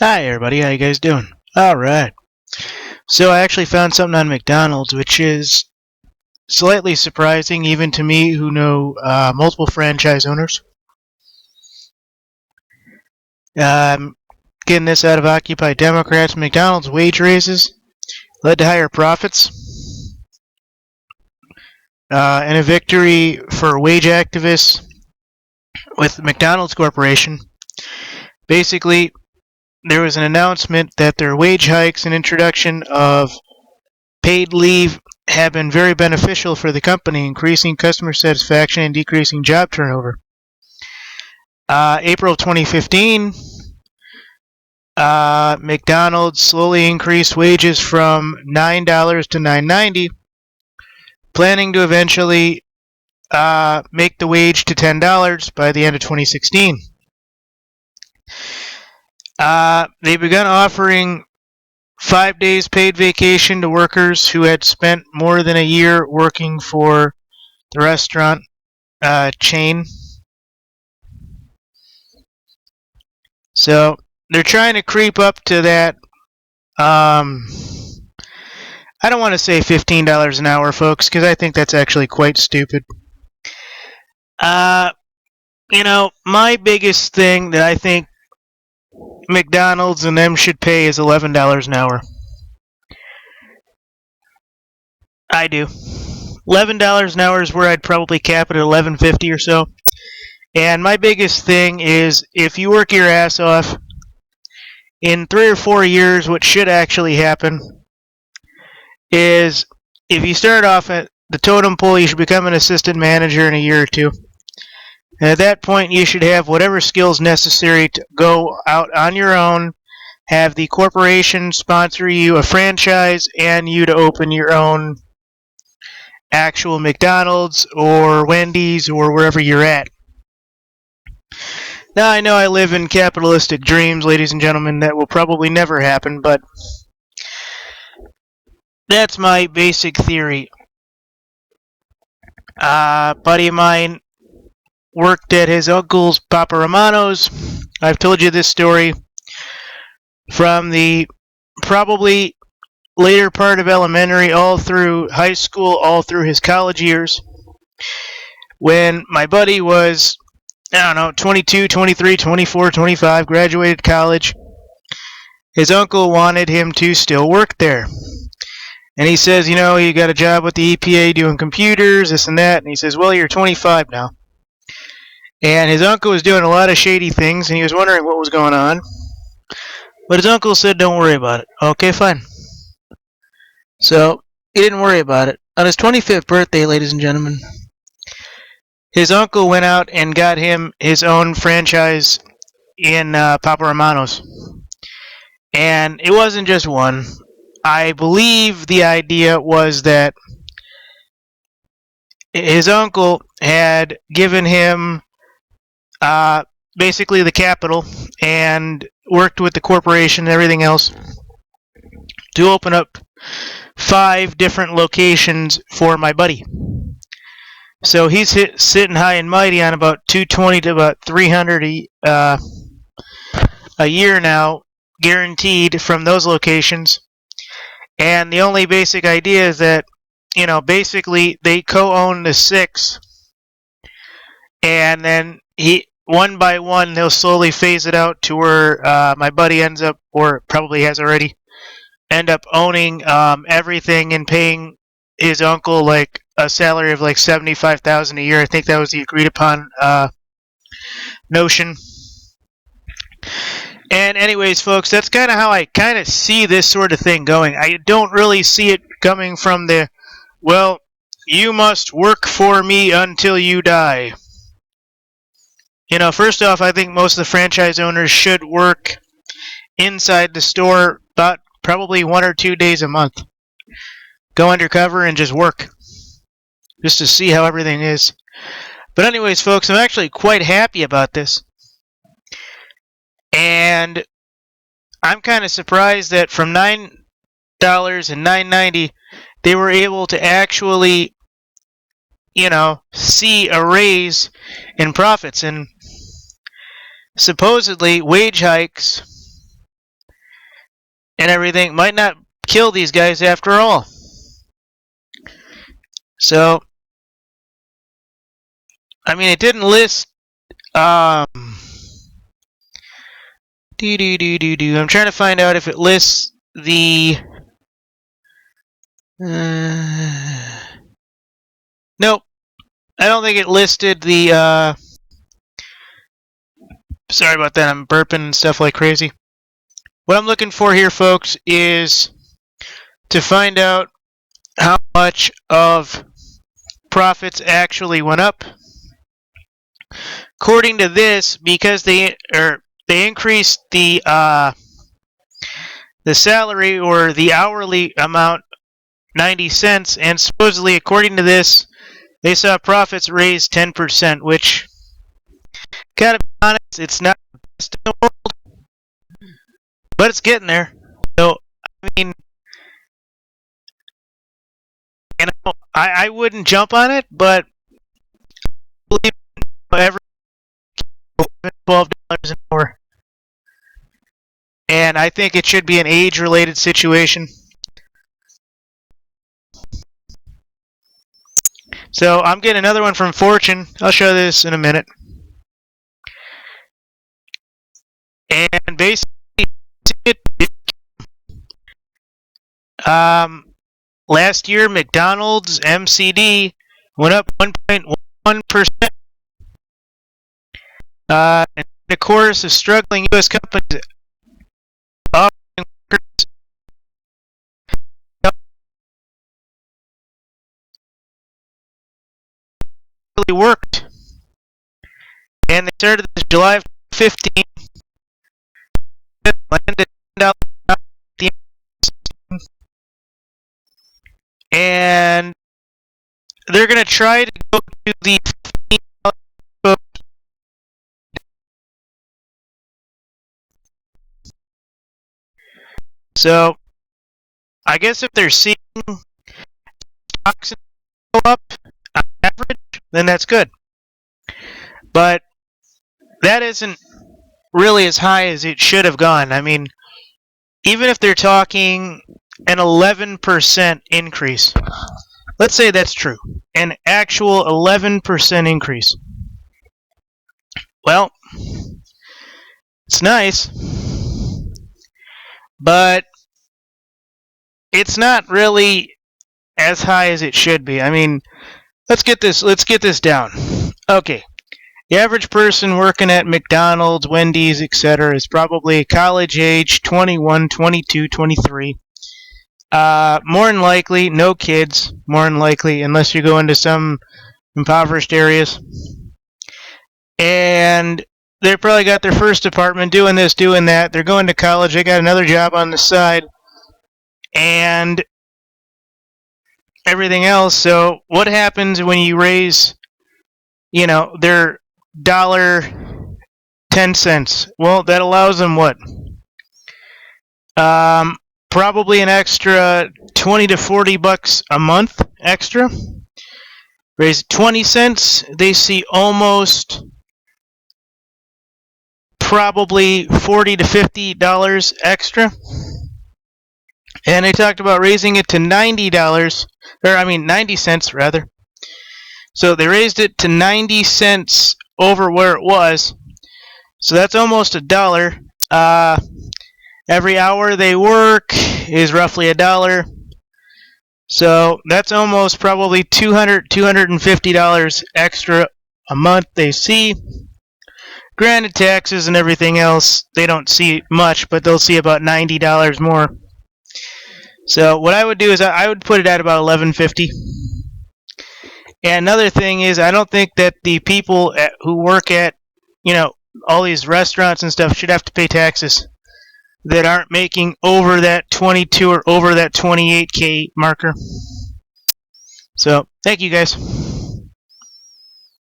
Hi everybody, how you guys doing? Alright, so I actually found something on McDonald's which is slightly surprising even to me who know multiple franchise owners. Getting this out of Occupy Democrats, McDonald's wage raises led to higher profits, and a victory for wage activists with the McDonald's Corporation. Basically, there was an announcement that their wage hikes and introduction of paid leave have been very beneficial for the company, increasing customer satisfaction and decreasing job turnover. April 2015, McDonald's slowly increased wages from $9 to $9.90, planning to eventually make the wage to $10 by the end of 2016. They begun offering 5 days paid vacation to workers who had spent more than a year working for the restaurant chain. So they're trying to creep up to that. I don't want to say $15 an hour, folks, because I think that's actually quite stupid. My biggest thing that I think McDonald's and them should pay is $11 an hour. I do. $11 an hour is where I'd probably cap it at $11.50 or so. And my biggest thing is if you work your ass off, in 3 or 4 years, what should actually happen is if you start off at the totem pole, you should become an assistant manager in a year or two. And at that point, you should have whatever skills necessary to go out on your own, have the corporation sponsor you a franchise, and you to open your own actual McDonald's or Wendy's or wherever you're at. Now, I know I live in capitalistic dreams, ladies and gentlemen, that will probably never happen, but that's my basic theory. A buddy of mine worked at his uncle's Papa Romano's. I've told you this story from the probably later part of elementary, all through high school, all through his college years. When my buddy was, 22, 23, 24, 25, graduated college, his uncle wanted him to still work there. And he says, you got a job with the EPA doing computers, this and that. And he says, well, you're 25 now. And his uncle was doing a lot of shady things, and he was wondering what was going on. But his uncle said, don't worry about it. Okay, fine. So he didn't worry about it. On his 25th birthday, ladies and gentlemen, his uncle went out and got him his own franchise in Papa Romano's. And it wasn't just one. I believe the idea was that his uncle had given him basically the capital and worked with the corporation and everything else to open up 5 different locations for my buddy. So he's sitting high and mighty on about 220 to about 300 a year now, guaranteed from those locations. And the only basic idea is that, basically they co-own the 6, and then one by one they'll slowly phase it out to where my buddy ends up, or probably has already, end up owning everything and paying his uncle like a salary of like $75,000 a year. I think that was the agreed upon notion. And anyways, folks, that's kind of how I kind of see this sort of thing going. I don't really see it coming from the, well, you must work for me until you die. First off, I think most of the franchise owners should work inside the store about probably 1 or 2 days a month. Go undercover and just work. Just to see how everything is. But anyways, folks, I'm actually quite happy about this. And I'm kind of surprised that from $9 and $9.90, they were able to actually, see a raise in profits. And supposedly, wage hikes and everything might not kill these guys after all. So, I mean, it didn't list. I'm trying to find out if it lists the. Nope. I don't think it listed the. Sorry about that. I'm burping and stuff like crazy. What I'm looking for here, folks, is to find out how much of profits actually went up. According to this, because they increased the salary or the hourly amount 90 cents, and supposedly, according to this, they saw profits raise 10%, which, gotta be honest, it's not the best in the world, but it's getting there. So, I mean, you know, I wouldn't jump on it, but I believe every $12 an hour. And I think it should be an age-related situation. So I'm getting another one from Fortune. I'll show this in a minute. And basically, last year, McDonald's MCD went up 1.1%. And of course, the struggling U.S. companies really worked. And they started this July of 2015. Landed $10 and they're going to try to go to the $15. So, I guess if they're seeing stocks go up on average, then that's good. But that isn't really as high as it should have gone. I mean, even if they're talking an 11% increase, let's say that's true, an actual 11% increase. Well, it's nice, but it's not really as high as it should be. I mean, let's get this down. Okay. The average person working at McDonald's, Wendy's, etc. is probably college age, 21, 22, 23. More than likely, no kids, more than likely, unless you go into some impoverished areas. And they probably got their first apartment, doing this, doing that. They're going to college, they got another job on the side, and everything else. So what happens when you raise, their $1.10? Well, that allows them what? Probably an extra $20 to $40 a month extra. Raise 20 cents, they see almost probably $40 to $50 extra. And they talked about raising it to $90 cents rather. So they raised it to 90 cents over where it was. So that's almost $1. Every hour they work is roughly $1. So that's almost probably $250 extra a month they see. Granted, taxes and everything else, they don't see much, but they'll see about $90 more. So what I would do is I would put it at about $11.50. And another thing is, I don't think that the people who work at, all these restaurants and stuff should have to pay taxes that aren't making over that 22 or over that 28K marker. So, thank you guys.